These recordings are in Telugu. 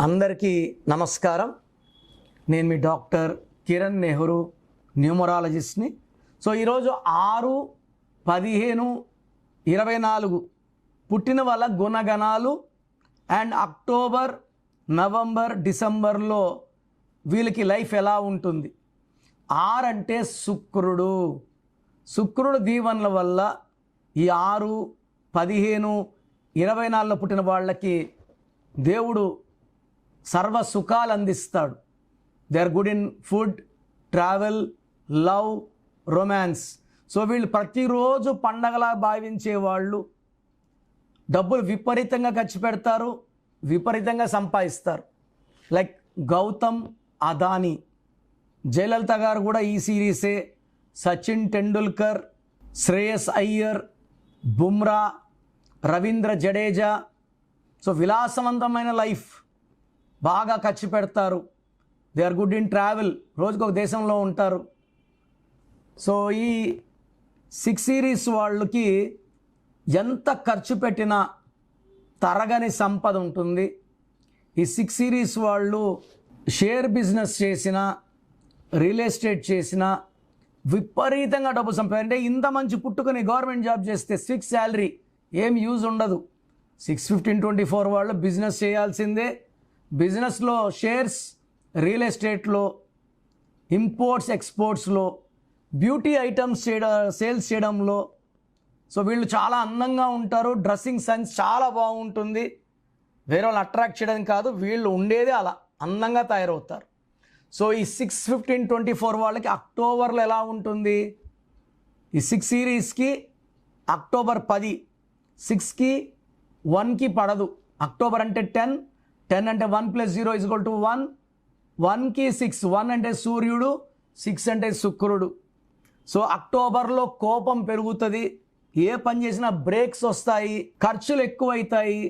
అందరికీ నమస్కారం. నేను మీ డాక్టర్ కిరణ్ నెహ్రూ, న్యూమరాలజిస్ట్ని. సో ఈరోజు 6, 15, 24 పుట్టిన వాళ్ళ గుణగణాలు అండ్ అక్టోబర్, నవంబర్, డిసెంబర్లో వీళ్ళకి లైఫ్ ఎలా ఉంటుంది. 6 అంటే శుక్రుడు దీవెనల వల్ల ఈ 6, 15, 24లో పుట్టిన వాళ్ళకి దేవుడు సర్వ సుఖాలు అందిస్తాడు. They are good in food, travel, love, romance. So వీళ్ళు ప్రతిరోజు పండగలా భావించే వాళ్ళు. డబ్బులు విపరీతంగా ఖర్చు పెడతారు, విపరీతంగా సంపాదిస్తారు. లైక్ గౌతమ్ అదానీ, జయలలిత గారు కూడా ఈ సిరీసే, సచిన్ టెండూల్కర్, శ్రేయస్ అయ్యర్, బుమ్రా, రవీంద్ర జడేజా. సో విలాసవంతమైన లైఫ్, బాగా ఖర్చు పెడతారు. They are good in travel, రోజుకు ఒక దేశంలో ఉంటారు. సో ఈ 6 సిరీస్ వాళ్ళకి ఎంత ఖర్చు పెట్టినా తరగని సంపద ఉంటుంది. ఈ 6 సిరీస్ వాళ్ళు షేర్ బిజినెస్ చేసిన, రియల్ ఎస్టేట్ చేసిన విపరీతంగా డబ్బు అంటే ఇంత మంచి పుట్టుకొని గవర్నమెంట్ జాబ్ చేస్తే ఫిక్స్ శాలరీ ఏం యూజ్ ఉండదు. 6, 15, 24 వాళ్ళు బిజినెస్ చేయాల్సిందే. బిజినెస్లో షేర్స్, రియల్ ఎస్టేట్లో, ఇంపోర్ట్స్ ఎక్స్పోర్ట్స్లో, బ్యూటీ ఐటమ్స్ సేల్స్ చేయడంలో. సో వీళ్ళు చాలా అందంగా ఉంటారు. డ్రెస్సింగ్ సెన్స్ చాలా బాగుంటుంది. వేరే వాళ్ళు అట్రాక్ట్ చేయడం కాదు, వీళ్ళు ఉండేదే అలా అందంగా తయారవుతారు. సో ఈ 6, 15, 24 వాళ్ళకి అక్టోబర్లో ఎలా ఉంటుంది. ఈ 6 సిరీస్కి అక్టోబర్ 10, 6కి 1కి పడదు. అక్టోబర్ అంటే 10 అంటే 1 + 0 = 1, 1కి 6, 1 అంటే సూర్యుడు, 6 అంటే శుక్రుడు. సో అక్టోబర్లో కోపం పెరుగుతుంది, ఏ పని చేసినా బ్రేక్స్ వస్తాయి, ఖర్చులు ఎక్కువైతాయి,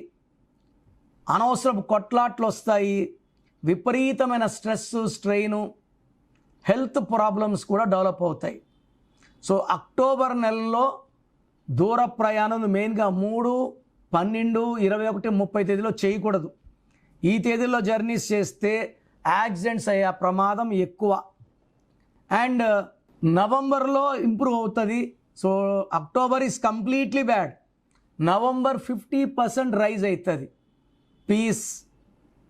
అనవసరపు కొట్లాట్లు వస్తాయి, విపరీతమైన స్ట్రెస్, స్ట్రెయిన్, హెల్త్ ప్రాబ్లమ్స్ కూడా డెవలప్ అవుతాయి. సో అక్టోబర్ నెలలో దూర ప్రయాణం మెయిన్గా 3, 12, 21, 30 తేదీలో చేయకూడదు. ఈ తేదీల్లో జర్నీస్ చేస్తే యాక్సిడెంట్స్ అయ్యే ప్రమాదం ఎక్కువ. అండ్ నవంబర్లో ఇంప్రూవ్ అవుతుంది. So October is completely bad. November 50% rise అవుతుంది. Peace,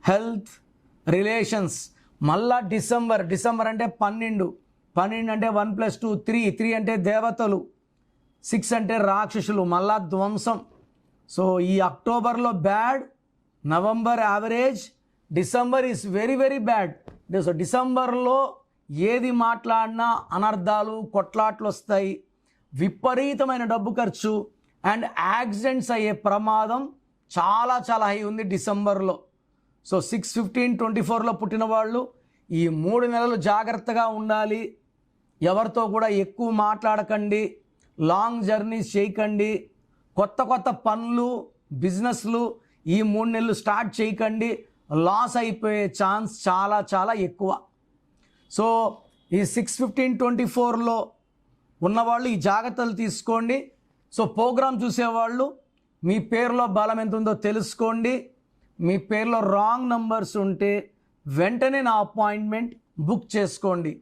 health, relations. మళ్ళా డిసెంబర్ అంటే 12 అంటే 1 + 2 3 అంటే దేవతలు, 6 అంటే రాక్షసులు, మళ్ళా ధ్వంసం. సో ఈ అక్టోబర్లో bad, November average, December is very very bad. So డిసెంబర్లో ఏది మాట్లాడినా అనర్థాలు, కొట్లాట్లు వస్తాయి, విపరీతమైన డబ్బు ఖర్చు అండ్ యాక్సిడెంట్స్ అయ్యే ప్రమాదం చాలా చాలా హై ఉంది డిసెంబర్లో. సో 6, 15, 24లో పుట్టిన వాళ్ళు ఈ 3 నెలలు జాగ్రత్తగా ఉండాలి. ఎవరితో కూడా ఎక్కువ మాట్లాడకండి, లాంగ్ జర్నీస్ చేయకండి, కొత్త పనులు, బిజినెస్లు ఈ 3 నెలలు స్టార్ట్ చేయకండి. లాస్ అయిపోయే ఛాన్స్ చాలా చాలా ఎక్కువ. సో ఈ 6, 15, 24లో ఉన్నవాళ్ళు ఈ జాగ్రత్తలు తీసుకోండి. సో ప్రోగ్రామ్ చూసేవాళ్ళు మీ పేరులో బలం ఎంత ఉందో తెలుసుకోండి. మీ పేరులో రాంగ్ నంబర్స్ ఉంటే వెంటనే నా అపాయింట్మెంట్ బుక్ చేసుకోండి.